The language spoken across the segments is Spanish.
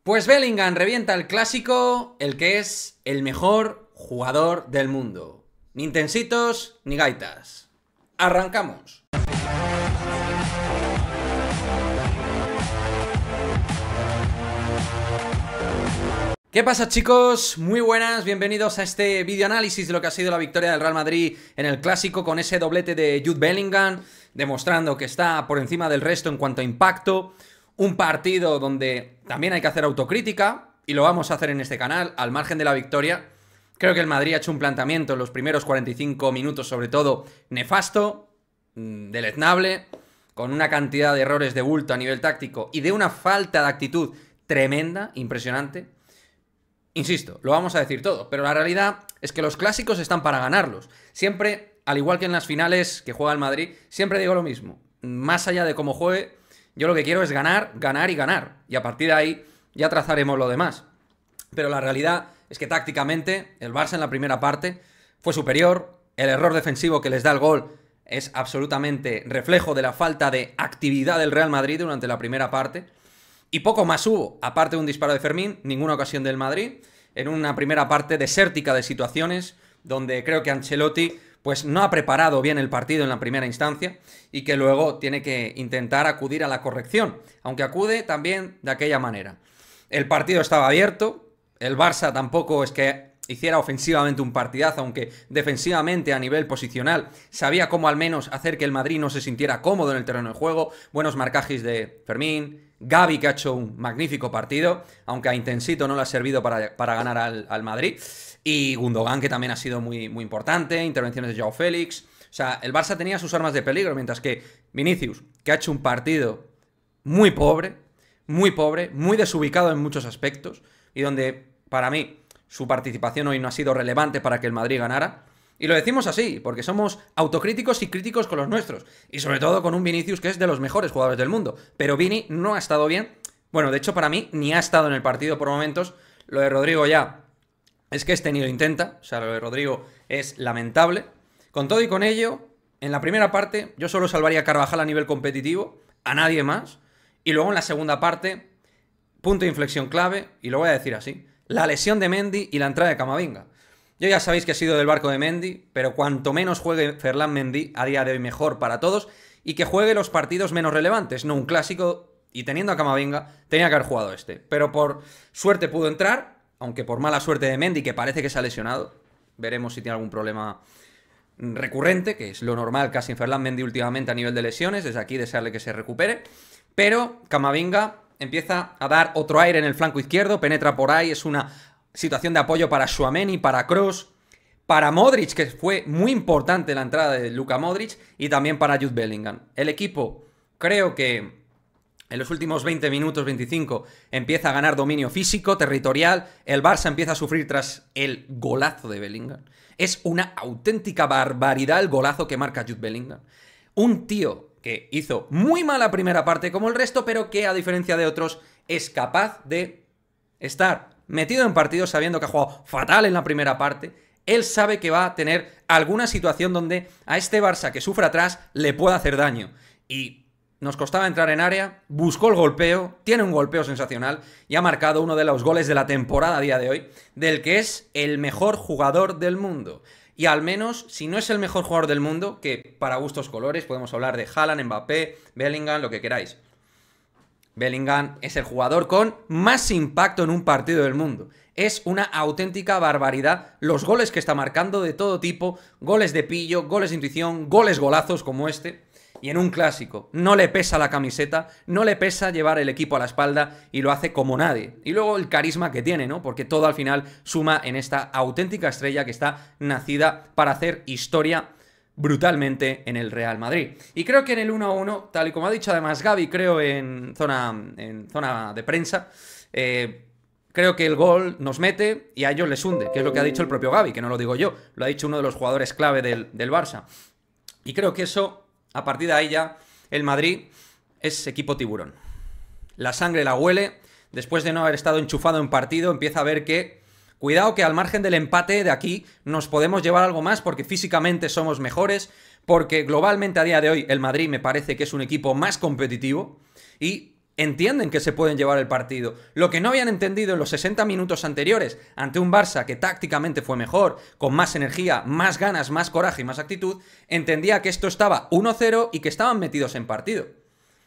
Pues Bellingham revienta el clásico, el que es el mejor jugador del mundo. Ni intensitos ni gaitas. ¡Arrancamos! ¿Qué pasa, chicos? Muy buenas, bienvenidos a este videoanálisis de lo que ha sido la victoria del Real Madrid en el Clásico con ese doblete de Jude Bellingham, demostrando que está por encima del resto en cuanto a impacto. Un partido donde también hay que hacer autocrítica, y lo vamos a hacer en este canal, al margen de la victoria. Creo que el Madrid ha hecho un planteamiento en los primeros 45 minutos, sobre todo, nefasto, deleznable, con una cantidad de errores de bulto a nivel táctico y de una falta de actitud tremenda, impresionante. Insisto, lo vamos a decir todo, pero la realidad es que los clásicos están para ganarlos. Siempre, al igual que en las finales que juega el Madrid, siempre digo lo mismo. Más allá de cómo juegue, yo lo que quiero es ganar, ganar y ganar. Y a partir de ahí ya trazaremos lo demás. Pero la realidad es que tácticamente el Barça en la primera parte fue superior. El error defensivo que les da el gol es absolutamente reflejo de la falta de actividad del Real Madrid durante la primera parte. Y poco más hubo, aparte de un disparo de Fermín, ninguna ocasión del Madrid, en una primera parte desértica de situaciones, donde creo que Ancelotti pues no ha preparado bien el partido en la primera instancia, y que luego tiene que intentar acudir a la corrección, aunque acude también de aquella manera. El partido estaba abierto, el Barça tampoco es que hiciera ofensivamente un partidazo, aunque defensivamente a nivel posicional sabía cómo al menos hacer que el Madrid no se sintiera cómodo en el terreno de juego. Buenos marcajes de Fermín, Gavi, que ha hecho un magnífico partido, aunque a Intensito no le ha servido para ganar al Madrid, y Gundogan, que también ha sido muy importante, intervenciones de Joao Félix. O sea, el Barça tenía sus armas de peligro, mientras que Vinicius, que ha hecho un partido muy pobre, muy desubicado en muchos aspectos, y donde, para mí, su participación hoy no ha sido relevante para que el Madrid ganara. Y lo decimos así, porque somos autocríticos y críticos con los nuestros. Y sobre todo con un Vinicius que es de los mejores jugadores del mundo. Pero Vini no ha estado bien. Bueno, de hecho para mí ni ha estado en el partido por momentos. Lo de Rodrigo ya es que este ni lo intenta. O sea, lo de Rodrigo es lamentable. Con todo y con ello, en la primera parte yo solo salvaría a Carvajal a nivel competitivo, a nadie más. Y luego en la segunda parte, punto de inflexión clave, y lo voy a decir así: la lesión de Mendy y la entrada de Camavinga. Yo ya sabéis que he sido del barco de Mendy, pero cuanto menos juegue Ferland Mendy a día de hoy mejor para todos, y que juegue los partidos menos relevantes, no un clásico, y teniendo a Camavinga tenía que haber jugado este. Pero por suerte pudo entrar, aunque por mala suerte de Mendy, que parece que se ha lesionado. Veremos si tiene algún problema recurrente, que es lo normal casi en Ferland Mendy últimamente a nivel de lesiones. Desde aquí desearle que se recupere. Pero Camavinga empieza a dar otro aire en el flanco izquierdo, penetra por ahí, es una situación de apoyo para Tchouaméni, para Kroos, para Modric, que fue muy importante la entrada de Luka Modric, y también para Jude Bellingham. El equipo, creo que en los últimos 20 minutos, 25, empieza a ganar dominio físico, territorial. El Barça empieza a sufrir tras el golazo de Bellingham. Es una auténtica barbaridad el golazo que marca Jude Bellingham. Un tío que hizo muy mala primera parte como el resto, pero que a diferencia de otros es capaz de estar metido en partidos sabiendo que ha jugado fatal en la primera parte. Él sabe que va a tener alguna situación donde a este Barça que sufre atrás le pueda hacer daño. Y nos costaba entrar en área, buscó el golpeo, tiene un golpeo sensacional y ha marcado uno de los goles de la temporada a día de hoy, del que es el mejor jugador del mundo. Y al menos, si no es el mejor jugador del mundo, que para gustos colores podemos hablar de Haaland, Mbappé, Bellingham, lo que queráis. Bellingham es el jugador con más impacto en un partido del mundo. Es una auténtica barbaridad los goles que está marcando de todo tipo, goles de pillo, goles de intuición, goles golazos como este. Y en un clásico no le pesa la camiseta, no le pesa llevar el equipo a la espalda, y lo hace como nadie. Y luego el carisma que tiene, ¿no? Porque todo al final suma en esta auténtica estrella que está nacida para hacer historia brutalmente en el Real Madrid. Y creo que en el 1-1, tal y como ha dicho además Gavi, creo en zona de prensa, creo que el gol nos mete y a ellos les hunde, que es lo que ha dicho el propio Gavi, que no lo digo yo, lo ha dicho uno de los jugadores clave del Barça. Y creo que eso, a partir de ahí ya, el Madrid es equipo tiburón. La sangre la huele, después de no haber estado enchufado en partido, empieza a ver que cuidado, que al margen del empate de aquí nos podemos llevar algo más, porque físicamente somos mejores, porque globalmente a día de hoy el Madrid me parece que es un equipo más competitivo, y entienden que se pueden llevar el partido. Lo que no habían entendido en los 60 minutos anteriores, ante un Barça que tácticamente fue mejor, con más energía, más ganas, más coraje y más actitud, entendía que esto estaba 1-0 y que estaban metidos en partido.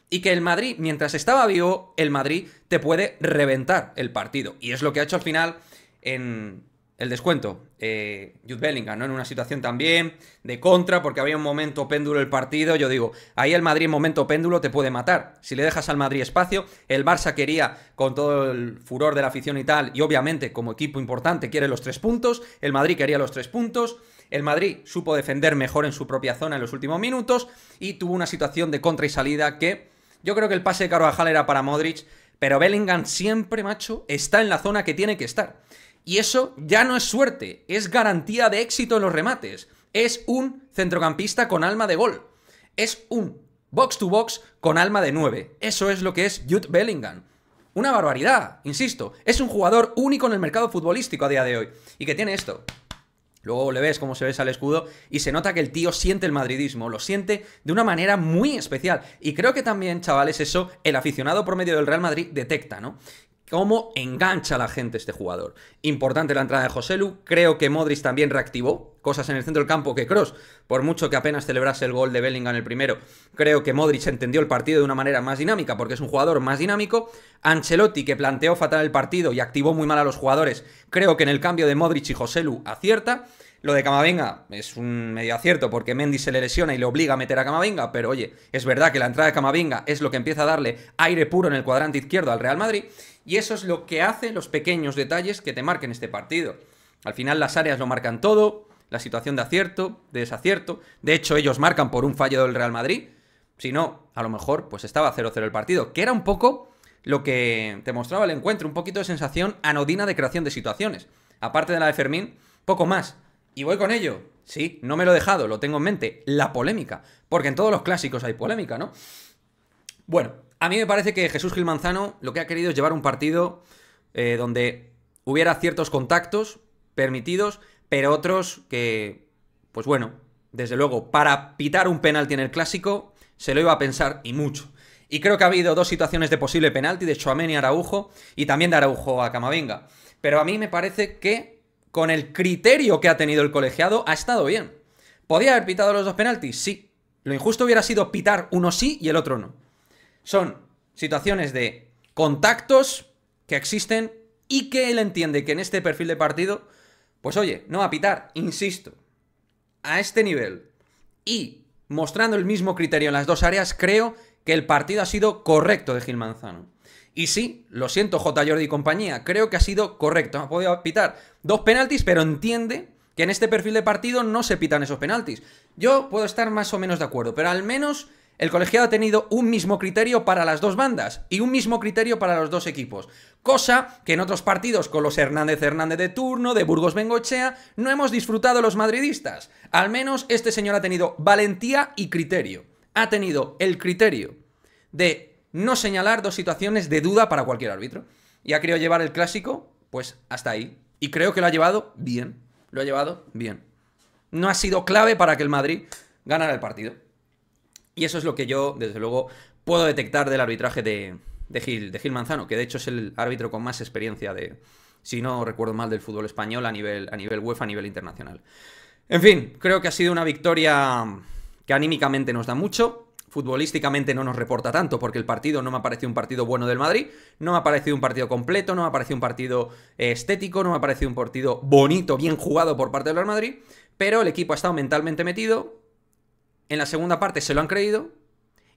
Y que el Madrid, mientras estaba vivo, el Madrid te puede reventar el partido. Y es lo que ha hecho al final en el descuento. Jude Bellingham, ¿no? En una situación también de contra, porque había un momento péndulo el partido. Yo digo, ahí el Madrid en momento péndulo te puede matar. Si le dejas al Madrid espacio, el Barça quería, con todo el furor de la afición y tal, y obviamente como equipo importante quiere los 3 puntos, el Madrid quería los 3 puntos, el Madrid supo defender mejor en su propia zona en los últimos minutos, y tuvo una situación de contra y salida que yo creo que el pase de Carvajal era para Modric, pero Bellingham siempre, macho, está en la zona que tiene que estar. Y eso ya no es suerte, es garantía de éxito en los remates. Es un centrocampista con alma de gol. Es un box to box con alma de 9. Eso es lo que es Jude Bellingham. Una barbaridad, insisto. Es un jugador único en el mercado futbolístico a día de hoy. Y que tiene esto. Luego le ves cómo se besa el escudo y se nota que el tío siente el madridismo, lo siente de una manera muy especial. Y creo que también, chavales, eso el aficionado promedio del Real Madrid detecta, ¿no? Cómo engancha a la gente este jugador. Importante la entrada de Joselu. Creo que Modric también reactivó cosas en el centro del campo que Kroos, por mucho que apenas celebrase el gol de Bellingham el primero, creo que Modric entendió el partido de una manera más dinámica porque es un jugador más dinámico. Ancelotti, que planteó fatal el partido y activó muy mal a los jugadores, creo que en el cambio de Modric y Joselu acierta. Lo de Camavinga es un medio acierto porque Mendy se le lesiona y le obliga a meter a Camavinga, pero oye, es verdad que la entrada de Camavinga es lo que empieza a darle aire puro en el cuadrante izquierdo al Real Madrid, y eso es lo que hace los pequeños detalles que te marquen este partido. Al final las áreas lo marcan todo, la situación de acierto, de desacierto. De hecho, ellos marcan por un fallo del Real Madrid. Si no, a lo mejor pues estaba 0-0 el partido, que era un poco lo que te mostraba el encuentro, un poquito de sensación anodina de creación de situaciones. Aparte de la de Fermín, poco más. Y voy con ello. Sí, no me lo he dejado, lo tengo en mente. La polémica. Porque en todos los clásicos hay polémica, ¿no? Bueno, a mí me parece que Jesús Gil Manzano lo que ha querido es llevar un partido donde hubiera ciertos contactos permitidos, pero otros que, pues bueno, desde luego, para pitar un penalti en el clásico se lo iba a pensar y mucho. Y creo que ha habido dos situaciones de posible penalti, de Tchouaméni a Araujo y también de Araujo a Camavinga. Pero a mí me parece que con el criterio que ha tenido el colegiado ha estado bien. ¿Podía haber pitado los dos penaltis? Sí. Lo injusto hubiera sido pitar uno sí y el otro no. Son situaciones de contactos que existen y que él entiende que en este perfil de partido, pues oye, no va a pitar, insisto, a este nivel y mostrando el mismo criterio en las dos áreas, creo que el partido ha sido correcto de Gil Manzano. Y sí, lo siento, J. Jordi y compañía, creo que ha sido correcto. Ha podido pitar dos penaltis, pero entiende que en este perfil de partido no se pitan esos penaltis. Yo puedo estar más o menos de acuerdo, pero al menos el colegiado ha tenido un mismo criterio para las dos bandas y un mismo criterio para los dos equipos. Cosa que en otros partidos con los Hernández de turno, de Burgos Bengoechea, no hemos disfrutado los madridistas. Al menos este señor ha tenido valentía y criterio. Ha tenido el criterio de no señalar dos situaciones de duda para cualquier árbitro. Y ha querido llevar el clásico, pues hasta ahí. Y creo que lo ha llevado bien. Lo ha llevado bien. No ha sido clave para que el Madrid ganara el partido. Y eso es lo que yo, desde luego, puedo detectar del arbitraje de Gil Manzano, que de hecho es el árbitro con más experiencia de, si no recuerdo mal, del fútbol español a nivel UEFA, a nivel internacional. En fin, creo que ha sido una victoria que anímicamente nos da mucho. Futbolísticamente no nos reporta tanto porque el partido no me ha parecido un partido bueno del Madrid, no me ha parecido un partido completo, no me ha parecido un partido estético, no me ha parecido un partido bonito, bien jugado por parte del Real Madrid, pero el equipo ha estado mentalmente metido, en la segunda parte se lo han creído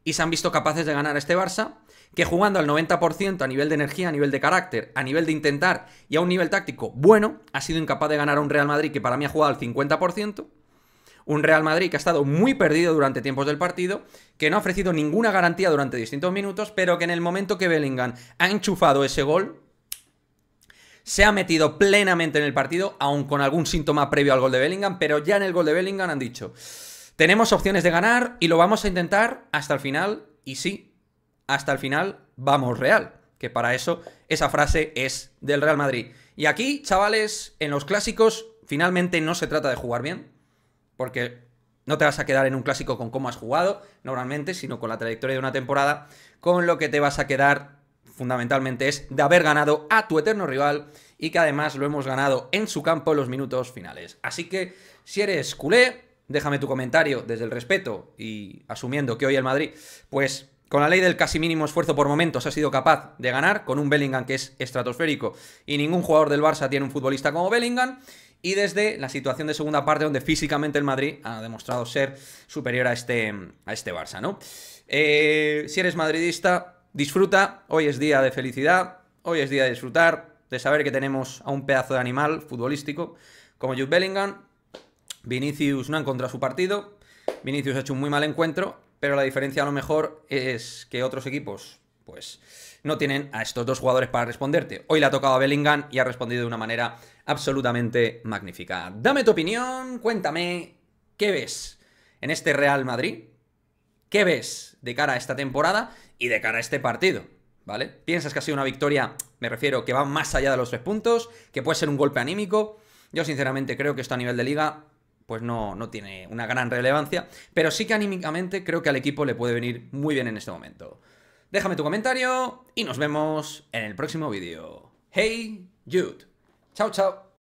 y se han visto capaces de ganar a este Barça, que jugando al 90% a nivel de energía, a nivel de carácter, a nivel de intentar y a un nivel táctico bueno, ha sido incapaz de ganar a un Real Madrid que para mí ha jugado al 50%, un Real Madrid que ha estado muy perdido durante tiempos del partido, que no ha ofrecido ninguna garantía durante distintos minutos, pero que en el momento que Bellingham ha enchufado ese gol, se ha metido plenamente en el partido, aun con algún síntoma previo al gol de Bellingham, pero ya en el gol de Bellingham han dicho, tenemos opciones de ganar y lo vamos a intentar hasta el final, y sí, hasta el final vamos Real, que para eso esa frase es del Real Madrid. Y aquí, chavales, en los clásicos, finalmente no se trata de jugar bien, porque No te vas a quedar en un clásico con cómo has jugado normalmente, sino con la trayectoria de una temporada. Con lo que te vas a quedar fundamentalmente es de haber ganado a tu eterno rival y que además lo hemos ganado en su campo en los minutos finales. Así que si eres culé, déjame tu comentario desde el respeto y asumiendo que hoy el Madrid, pues con la ley del casi mínimo esfuerzo por momentos ha sido capaz de ganar, con un Bellingham que es estratosférico y ningún jugador del Barça tiene un futbolista como Bellingham. Y desde la situación de segunda parte, donde físicamente el Madrid ha demostrado ser superior a este Barça, ¿no? Si eres madridista, disfruta. Hoy es día de felicidad. Hoy es día de disfrutar, de saber que tenemos a un pedazo de animal futbolístico como Jude Bellingham. Vinicius no ha encontrado su partido. Vinicius ha hecho un muy mal encuentro, pero la diferencia a lo mejor es que otros equipos, pues, no tienen a estos dos jugadores para responderte. Hoy le ha tocado a Bellingham y ha respondido de una manera absolutamente magnífica. Dame tu opinión, cuéntame, ¿qué ves en este Real Madrid? ¿Qué ves de cara a esta temporada y de cara a este partido? ¿Vale? ¿Piensas que ha sido una victoria, me refiero, que va más allá de los 3 puntos, que puede ser un golpe anímico? Yo sinceramente creo que esto a nivel de liga pues no tiene una gran relevancia, pero sí que anímicamente creo que al equipo le puede venir muy bien en este momento. Déjame tu comentario y nos vemos en el próximo vídeo. Hey Jude. Chao, chao.